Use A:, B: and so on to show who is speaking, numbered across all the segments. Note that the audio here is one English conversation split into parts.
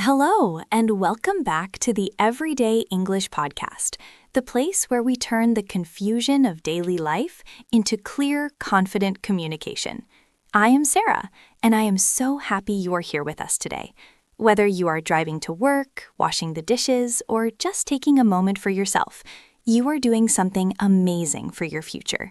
A: Hello, and welcome back to the Everyday English Podcast, the place where we turn the confusion of daily life into clear, confident communication. I am Sarah, and I am so happy you're here with us today. Whether you are driving to work, washing the dishes, or just taking a moment for yourself, you are doing something amazing for your future.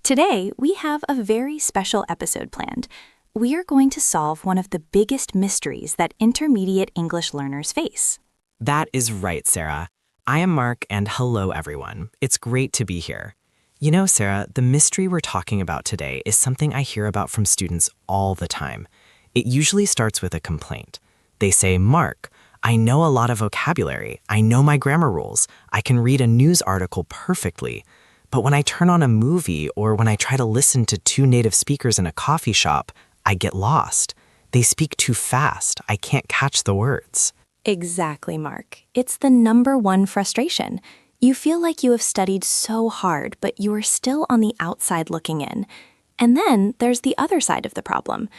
A: Today, we have a very special episode planned. We are going to solve one of the biggest mysteries that intermediate English learners face.
B: That is right, Sarah. I am Mark, and hello, everyone. It's great to be here. You know, Sarah, the mystery we're talking about today is something I hear about from students all the time. It usually starts with a complaint. They say, Mark, I know a lot of vocabulary. I know my grammar rules. I can read a news article perfectly. But when I turn on a movie or when I try to listen to two native speakers in a coffee shop, I get lost. They speak too fast. I can't catch the words.
A: Exactly, Mark. It's the number one frustration. You feel like you have studied so hard, but you are still on the outside looking in. And then there's the other side of the problem.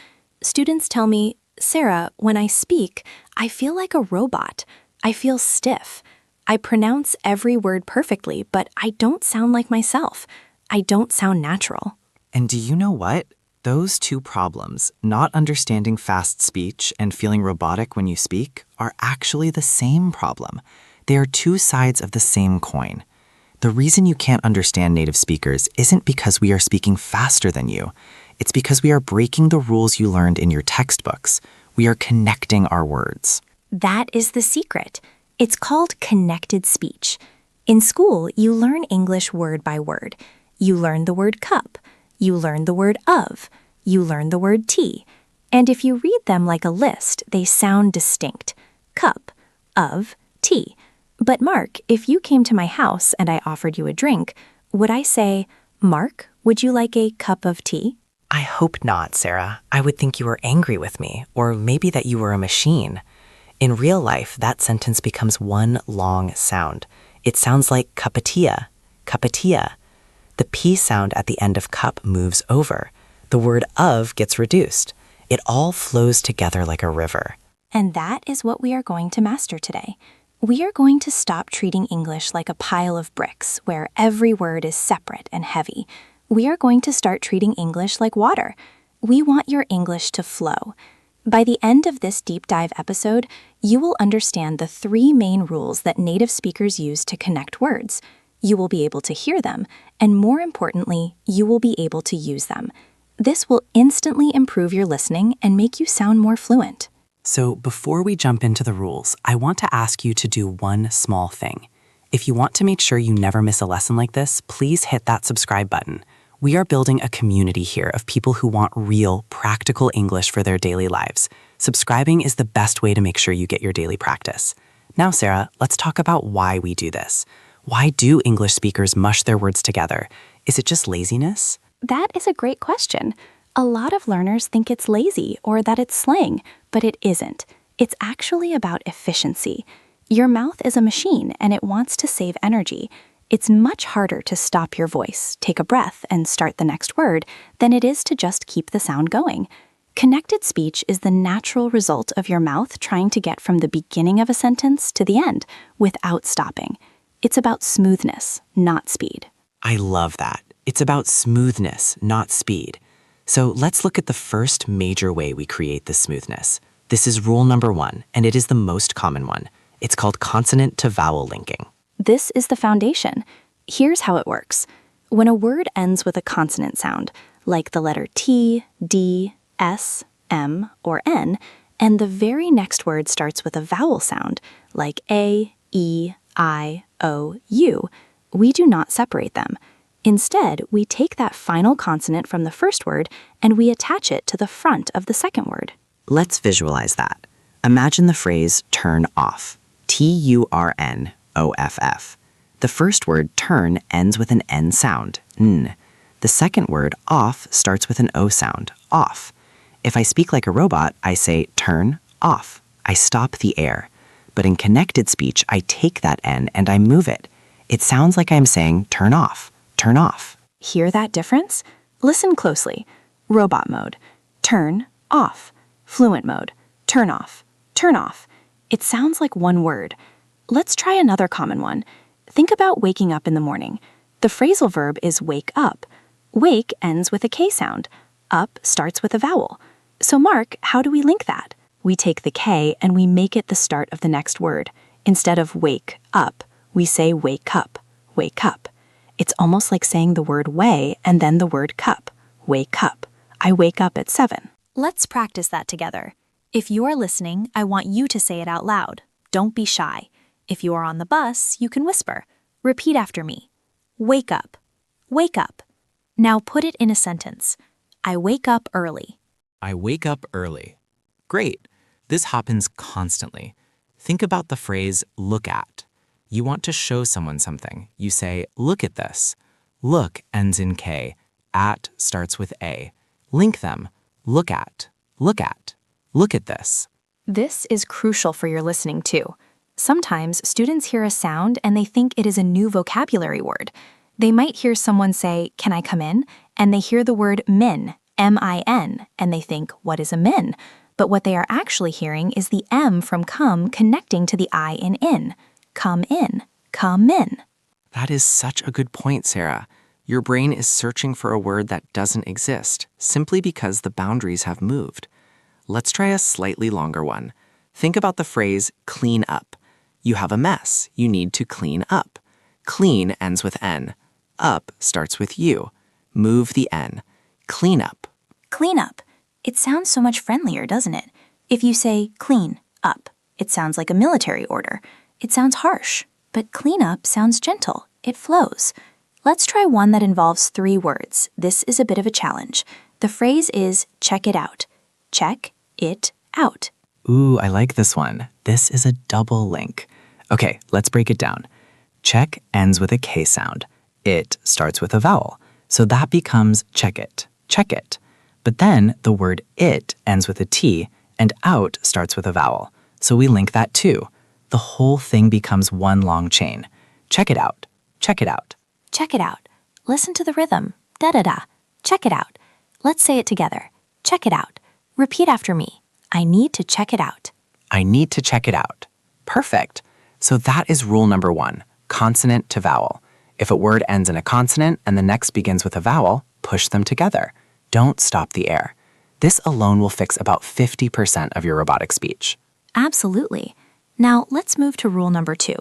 A: Students tell me, Sarah, when I speak, I feel like a robot. I feel stiff. I pronounce every word perfectly, but I don't sound like myself. I don't sound natural.
B: And do you know what? Those two problems, not understanding fast speech and feeling robotic when you speak, are actually the same problem. They are two sides of the same coin. The reason you can't understand native speakers isn't because we are speaking faster than you. It's because we are breaking the rules you learned in your textbooks. We are connecting our words.
A: That is the secret. It's called connected speech. In school, you learn English word by word. You learn the word cup. You learn the word of. You learn the word tea. And if you read them like a list, they sound distinct. Cup, of, tea. But Mark, if you came to my house and I offered you a drink, would I say, Mark, would you like a cup of tea?
B: I hope not, Sarah. I would think you were angry with me, or maybe that you were a machine. In real life, that sentence becomes one long sound. It sounds like cupatia, cupatia. The P sound at the end of cup moves over. The word of gets reduced. It all flows together like a river.
A: And that is what we are going to master today. We are going to stop treating English like a pile of bricks where every word is separate and heavy. We are going to start treating English like water. We want your English to flow. By the end of this deep dive episode, you will understand the three main rules that native speakers use to connect words. You will be able to hear them, and more importantly, you will be able to use them. This will instantly improve your listening and make you sound more fluent.
B: So before we jump into the rules, I want to ask you to do one small thing. If you want to make sure you never miss a lesson like this, please hit that subscribe button. We are building a community here of people who want real, practical English for their daily lives. Subscribing is the best way to make sure you get your daily practice. Now, Sarah, let's talk about why we do this. Why do English speakers mush their words together? Is it just laziness?
A: That is a great question. A lot of learners think it's lazy or that it's slang, but it isn't. It's actually about efficiency. Your mouth is a machine and it wants to save energy. It's much harder to stop your voice, take a breath, and start the next word than it is to just keep the sound going. Connected speech is the natural result of your mouth trying to get from the beginning of a sentence to the end without stopping. It's about smoothness, not speed.
B: I love that. It's about smoothness, not speed. So let's look at the first major way we create this smoothness. This is rule number 1, and it is the most common one. It's called consonant to vowel linking.
A: This is the foundation. Here's how it works. When a word ends with a consonant sound, like the letter T, D, S, M, or N, and the very next word starts with a vowel sound, like A, E, I, O, U, we do not separate them. Instead, we take that final consonant from the first word and we attach it to the front of the second word.
B: Let's visualize that. Imagine the phrase turn off, T-U-R-N-O-F-F. The first word turn ends with an N sound, N. The second word off starts with an O sound, off. If I speak like a robot, I say turn off. I stop the air. But in connected speech, I take that N and I move it. It sounds like I'm saying turn off, turn off.
A: Hear that difference? Listen closely. Robot mode, turn off. Fluent mode, turn off, turn off. It sounds like one word. Let's try another common one. Think about waking up in the morning. The phrasal verb is wake up. Wake ends with a K sound. Up starts with a vowel. So Mark, how do we link that? We take the K and we make it the start of the next word. Instead of wake up, we say wake up, wake up. It's almost like saying the word weigh and then the word cup. Wake up. I wake up at 7. Let's practice that together. If you are listening, I want you to say it out loud. Don't be shy. If you are on the bus, you can whisper. Repeat after me. Wake up. Wake up. Now put it in a sentence. I wake up early.
B: I wake up early. Great. This happens constantly. Think about the phrase look at. You want to show someone something. You say, look at this. Look ends in K. At starts with A. Link them. Look at. Look at. Look at this.
A: This is crucial for your listening too. Sometimes students hear a sound and they think it is a new vocabulary word. They might hear someone say, can I come in? And they hear the word min, M-I-N, and they think, what is a min? But what they are actually hearing is the M from come connecting to the I in. Come in, come in.
B: That is such a good point, Sarah. Your brain is searching for a word that doesn't exist, simply because the boundaries have moved. Let's try a slightly longer one. Think about the phrase clean up. You have a mess. You need to clean up. Clean ends with N. Up starts with U. Move the N. Clean up.
A: Clean up. It sounds so much friendlier, doesn't it? If you say clean up, it sounds like a military order. It sounds harsh, but clean up sounds gentle. It flows. Let's try one that involves 3 words. This is a bit of a challenge. The phrase is check it out. Check it out.
B: Ooh, I like this one. This is a double link. Okay, let's break it down. Check ends with a K sound. It starts with a vowel. So that becomes check it, check it. But then the word it ends with a T and out starts with a vowel. So we link that too. The whole thing becomes one long chain. Check it out, check it out.
A: Check it out. Listen to the rhythm. Da-da-da. Check it out. Let's say it together. Check it out. Repeat after me. I need to check it out.
B: I need to check it out. Perfect. So that is rule number 1, consonant to vowel. If a word ends in a consonant and the next begins with a vowel, push them together. Don't stop the air. This alone will fix about 50% of your robotic speech.
A: Absolutely. Now let's move to rule number 2.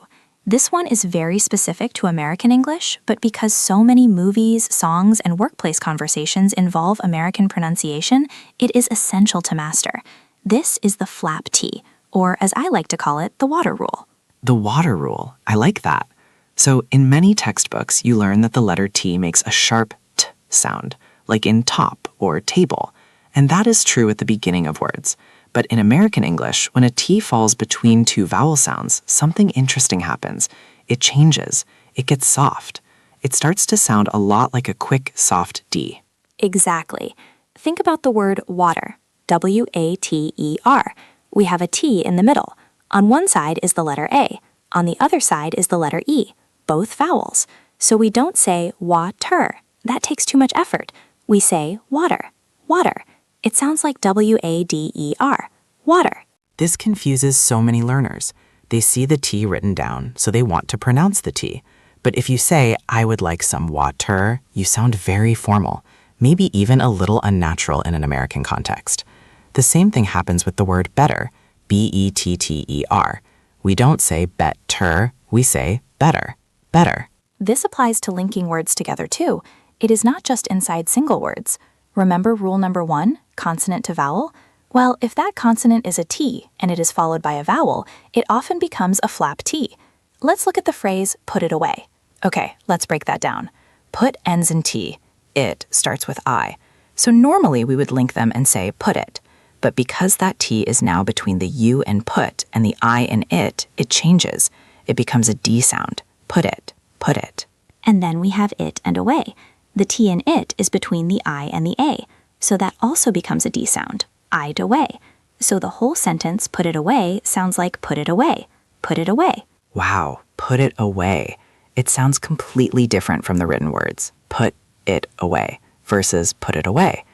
A: This one is very specific to American English, but because so many movies, songs, and workplace conversations involve American pronunciation, it is essential to master. This is the flap T, or as I like to call it, the water rule.
B: The water rule. I like that. So in many textbooks, you learn that the letter T makes a sharp T sound, like in top or table. And that is true at the beginning of words. But in American English, when a T falls between 2 vowel sounds, something interesting happens. It changes. It gets soft. It starts to sound a lot like a quick, soft D.
A: Exactly. Think about the word water, W-A-T-E-R. We have a T in the middle. On one side is the letter A. On the other side is the letter E, both vowels. So we don't say water. That takes too much effort. We say water, water. It sounds like W-A-D-E-R, water.
B: This confuses so many learners. They see the T written down, so they want to pronounce the T. But if you say, I would like some water, you sound very formal, maybe even a little unnatural in an American context. The same thing happens with the word better, B-E-T-T-E-R. We don't say better, we say better, better.
A: This applies to linking words together too. It is not just inside single words. Remember rule number 1, consonant to vowel? Well, if that consonant is a T and it is followed by a vowel, it often becomes a flap T. Let's look at the phrase, put it away. Okay, let's break that down. Put ends in T. It starts with I. So normally we would link them and say put it. But because that T is now between the U and put and the I in it changes. It becomes a D sound. Put it, put it. And then we have it and away. The T in it is between the I and the A, so that also becomes a D sound, I'd away. So the whole sentence, put it away, sounds like put it away, put it away.
B: Wow, put it away. It sounds completely different from the written words, put it away versus put it away.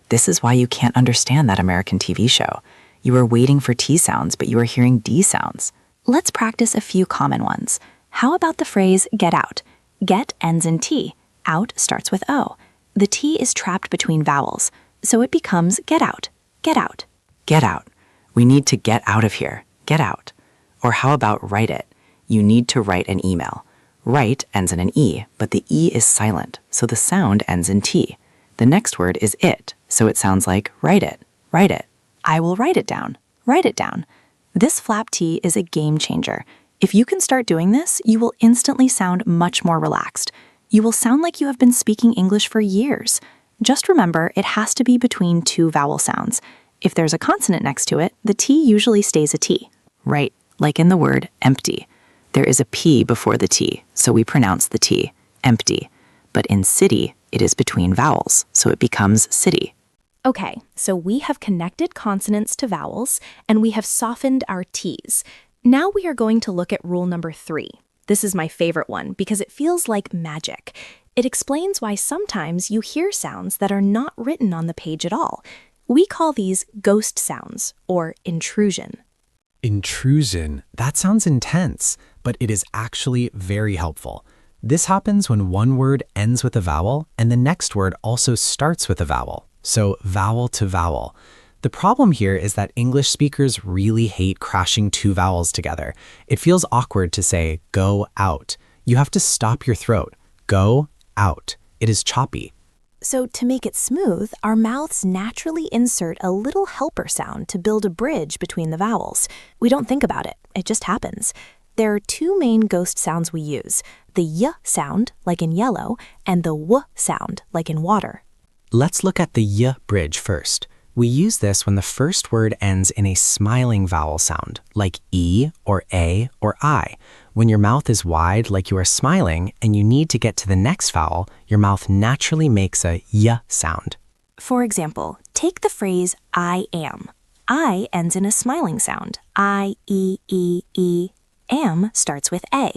B: This is why you can't understand that American TV show. You were waiting for T sounds, but you were hearing D sounds.
A: Let's practice a few common ones. How about the phrase get out? Get ends in T. Out starts with O. The T is trapped between vowels, so it becomes get out, get out.
B: Get out. We need to get out of here. Get out. Or how about write it? You need to write an email. Write ends in an E, but the E is silent, so the sound ends in T. The next word is it, so it sounds like write it, write it.
A: I will write it down, write it down. This flap T is a game changer. If you can start doing this, you will instantly sound much more relaxed. You will sound like you have been speaking English for years. Just remember, it has to be between two vowel sounds. If there's a consonant next to it, the T usually stays a T.
B: Right, like in the word empty. There is a P before the T, so we pronounce the T, empty. But in city, it is between vowels, so it becomes city.
A: Okay, so we have connected consonants to vowels, and we have softened our T's. Now we are going to look at rule number 3. This is my favorite one because it feels like magic. It explains why sometimes you hear sounds that are not written on the page at all. We call these ghost sounds, or intrusion.
C: Intrusion. That sounds intense, but it is actually very helpful. This happens when one word ends with a vowel and the next word also starts with a vowel. So vowel to vowel. The problem here is that English speakers really hate crashing two vowels together. It feels awkward to say go out. You have to stop your throat. Go out. It is choppy.
A: So to make it smooth, our mouths naturally insert a little helper sound to build a bridge between the vowels. We don't think about it. It just happens. There are two main ghost sounds we use, the y sound, like in yellow, and the w sound, like in water.
C: Let's look at the y bridge first. We use this when the first word ends in a smiling vowel sound, like E or A or I. When your mouth is wide like you are smiling and you need to get to the next vowel, your mouth naturally makes a y sound.
A: For example, take the phrase I am. I ends in a smiling sound. I, E, E, E. Am starts with A.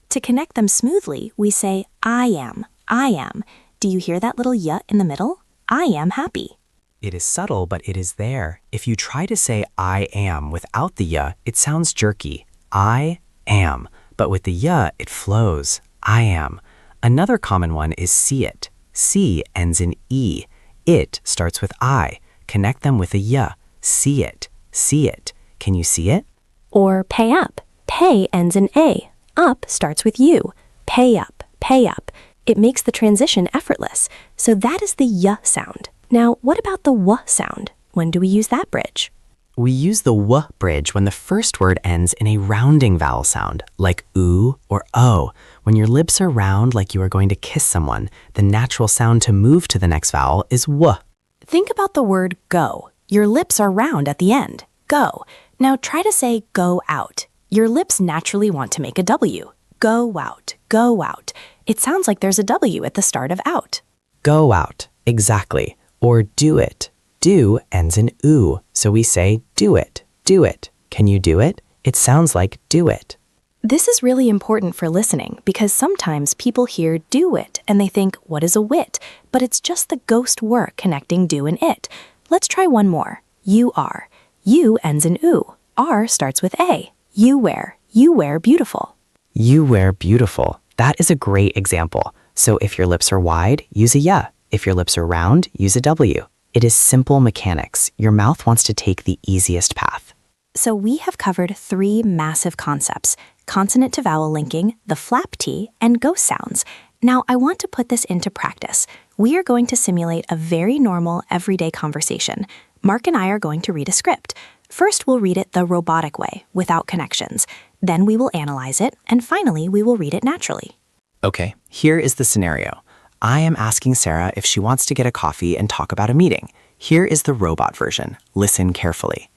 A: To connect them smoothly, we say I am, I am. Do you hear that little y in the middle? I am happy.
B: It is subtle, but it is there. If you try to say I am without the y, it sounds jerky. I am. But with the y, it flows. I am. Another common one is see it. See ends in E. It starts with I. Connect them with a y. See it. See it. Can you see it?
A: Or pay up. Pay ends in A. Up starts with U. Pay up. Pay up. It makes the transition effortless. So that is the y sound. Now, what about the w sound? When do we use that bridge?
B: We use the w bridge when the first word ends in a rounding vowel sound, like oo or o. When your lips are round like you are going to kiss someone, the natural sound to move to the next vowel is w.
A: Think about the word go. Your lips are round at the end. Go. Now try to say go out. Your lips naturally want to make a W. Go out. Go out. It sounds like there's a W at the start of out.
B: Go out. Exactly. Or do it. Do ends in oo, so we say do it. Do it. Can you do it? It sounds like do it.
A: This is really important for listening because sometimes people hear do it and they think, what is a wit? But it's just the ghost work connecting do and it. Let's try one more. You are. U ends in oo. R starts with A. You wear. You wear beautiful.
B: You wear beautiful. That is a great example. So if your lips are wide, use a y. If your lips are round, use a W. It is simple mechanics. Your mouth wants to take the easiest path.
A: So we have covered 3 massive concepts: consonant to vowel linking, the flap T, and ghost sounds. Now I want to put this into practice. We are going to simulate a very normal, everyday conversation. Mark and I are going to read a script. First, we'll read it the robotic way, without connections. Then we will analyze it, and finally, we will read it naturally.
B: Okay, here is the scenario. I am asking Sarah if she wants to get a coffee and talk about a meeting. Here is the robot version. Listen carefully.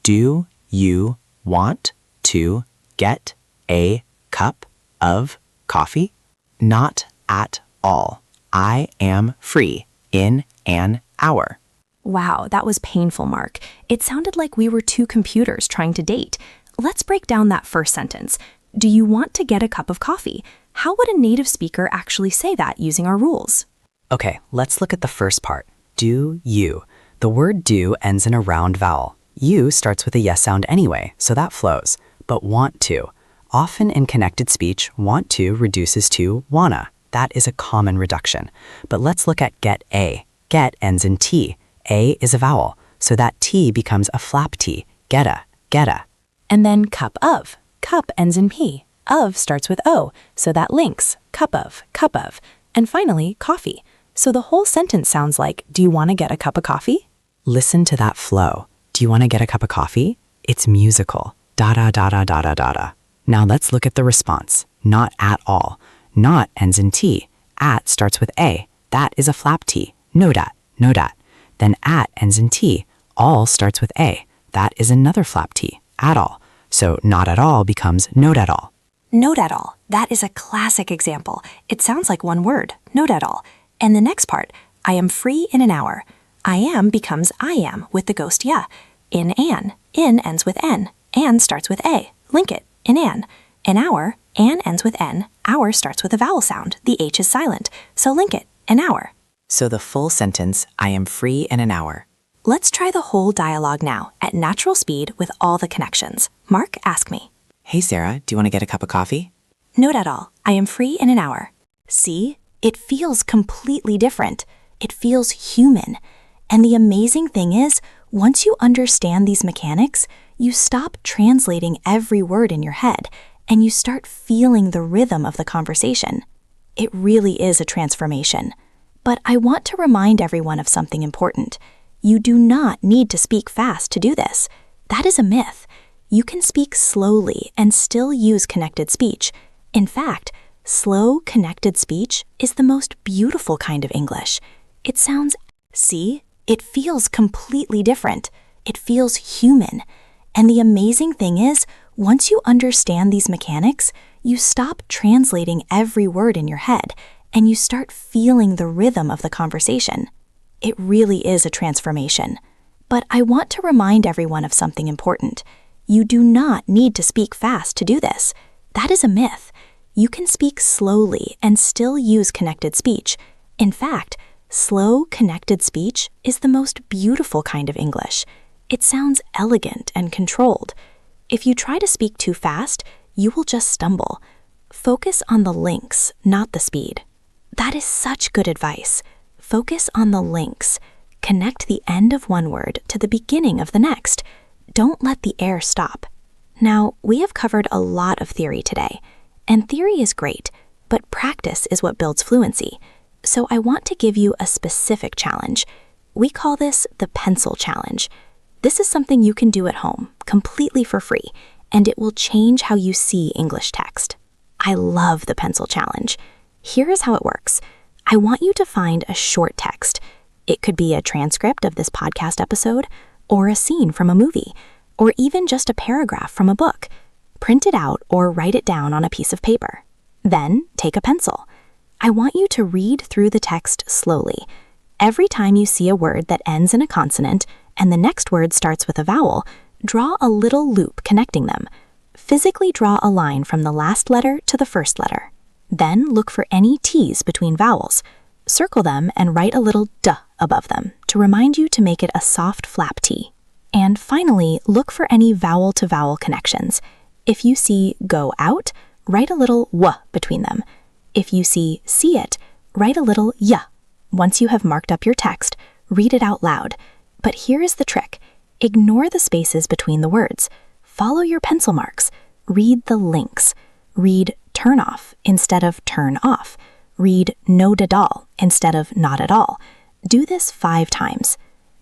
B: Do you want to get a cup of coffee? Not at all. I am free in an hour.
A: Wow, that was painful, Mark. It sounded like we were 2 computers trying to date. Let's break down that first sentence. Do you want to get a cup of coffee? How would a native speaker actually say that using our rules?
B: Okay, let's look at the first part. Do you. The word do ends in a round vowel.
D: You starts with a yes sound anyway, so that flows. But want to. Often in connected speech, want to reduces to wanna. That is a common reduction. But let's look at get a. Get ends in T. A is a vowel, so that T becomes a flap T. Getta, getta.
A: And then cup of. Cup ends in P. Of starts with O, so that links. Cup of, cup of. And finally, coffee. So the whole sentence sounds like, do you want to get a cup of coffee?
D: Listen to that flow. Do you want to get a cup of coffee? It's musical. Da-da, da-da, da-da, da-da. Now let's look at the response. Not at all. Not ends in T. At starts with A. That is a flap T. No dat, no dat. Then at ends in T. All starts with A. That is another flap T. At all. So not at all becomes not at all.
A: Not at all. That is a classic example. It sounds like one word, not at all. And the next part, I am free in an hour. I am becomes I am with the ghost ya. In an. In ends with N. An starts with A. Link it. In an. An hour. An ends with N. Hour starts with a vowel sound. The H is silent. So link it. An hour.
D: So the full sentence, I am free in an hour.
A: Let's try the whole dialogue now at natural speed with all the connections. Mark, ask me.
D: Hey Sarah, do you want to get a cup of coffee?
A: Not at all. I am free in an hour. See? It feels completely different. It feels human. And the amazing thing is, once you understand these mechanics, you stop translating every word in your head and you start feeling the rhythm of the conversation. It really is a transformation. But I want to remind everyone of something important. You do not need to speak fast to do this. That is a myth. You can speak slowly and still use connected speech. In fact, slow, connected speech is the most beautiful kind of English. It sounds, see, it feels completely different. It feels human. And the amazing thing is, once you understand these mechanics, you stop translating every word in your head and you start feeling the rhythm of the conversation. It really is a transformation. But I want to remind everyone of something important. You do not need to speak fast to do this. That is a myth. You can speak slowly and still use connected speech. In fact, slow, connected speech is the most beautiful kind of English. It sounds elegant and controlled. If you try to speak too fast, you will just stumble. Focus on the links, not the speed. That is such good advice. Focus on the links. Connect the end of one word to the beginning of the next. Don't let the air stop. Now, we have covered a lot of theory today, and theory is great, but practice is what builds fluency. So I want to give you a specific challenge. We call this the pencil challenge. This is something you can do at home, completely for free, and it will change how you see English text. I love the pencil challenge. Here is how it works. I want you to find a short text. It could be a transcript of this podcast episode, or a scene from a movie, or even just a paragraph from a book. Print it out or write it down on a piece of paper. Then take a pencil. I want you to read through the text slowly. Every time you see a word that ends in a consonant and the next word starts with a vowel, draw a little loop connecting them. Physically draw a line from the last letter to the first letter. Then look for any T's between vowels. Circle them and write a little D above them to remind you to make it a soft flap T. And finally, look for any vowel-to-vowel connections. If you see go out, write a little W between them. If you see it, write a little Y. Once you have marked up your text, read it out loud. But here is the trick. Ignore the spaces between the words. Follow your pencil marks. Read the links. Read turn off instead of turn off. Read no at all instead of not at all. Do this 5 times.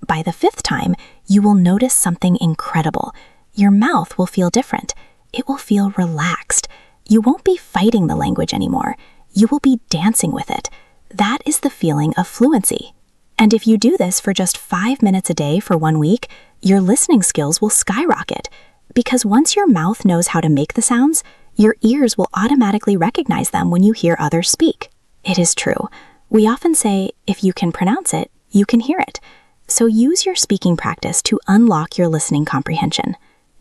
A: By the 5th time, you will notice something incredible. Your mouth will feel different. It will feel relaxed. You won't be fighting the language anymore. You will be dancing with it. That is the feeling of fluency. And if you do this for just 5 minutes a day for 1 week, your listening skills will skyrocket. Because once your mouth knows how to make the sounds, your ears will automatically recognize them when you hear others speak. It is true. We often say, if you can pronounce it, you can hear it. So use your speaking practice to unlock your listening comprehension.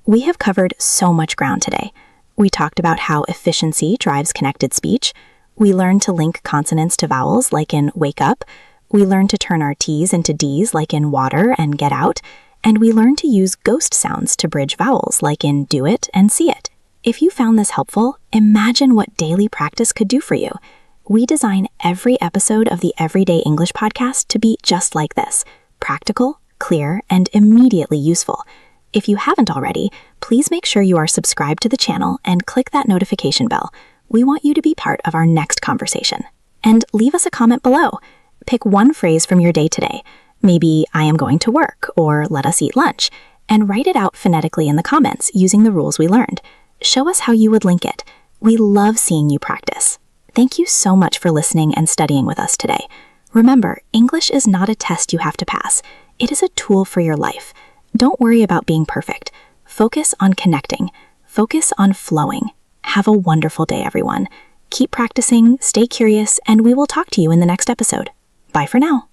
A: We have covered so much ground today. We talked about how efficiency drives connected speech. We learned to link consonants to vowels like in wake up. We learned to turn our T's into D's like in water and get out. And we learned to use ghost sounds to bridge vowels, like in do it and see it. If you found this helpful, imagine what daily practice could do for you. We design every episode of the Everyday English podcast to be just like this: practical, clear, and immediately useful. If you haven't already, please make sure you are subscribed to the channel and click that notification bell. We want you to be part of our next conversation. And leave us a comment below. Pick one phrase from your day today. Maybe I am going to work, or let us eat lunch, and write it out phonetically in the comments using the rules we learned. Show us how you would link it. We love seeing you practice. Thank you so much for listening and studying with us today. Remember, English is not a test you have to pass. It is a tool for your life. Don't worry about being perfect. Focus on connecting. Focus on flowing. Have a wonderful day, everyone. Keep practicing, stay curious, and we will talk to you in the next episode. Bye for now.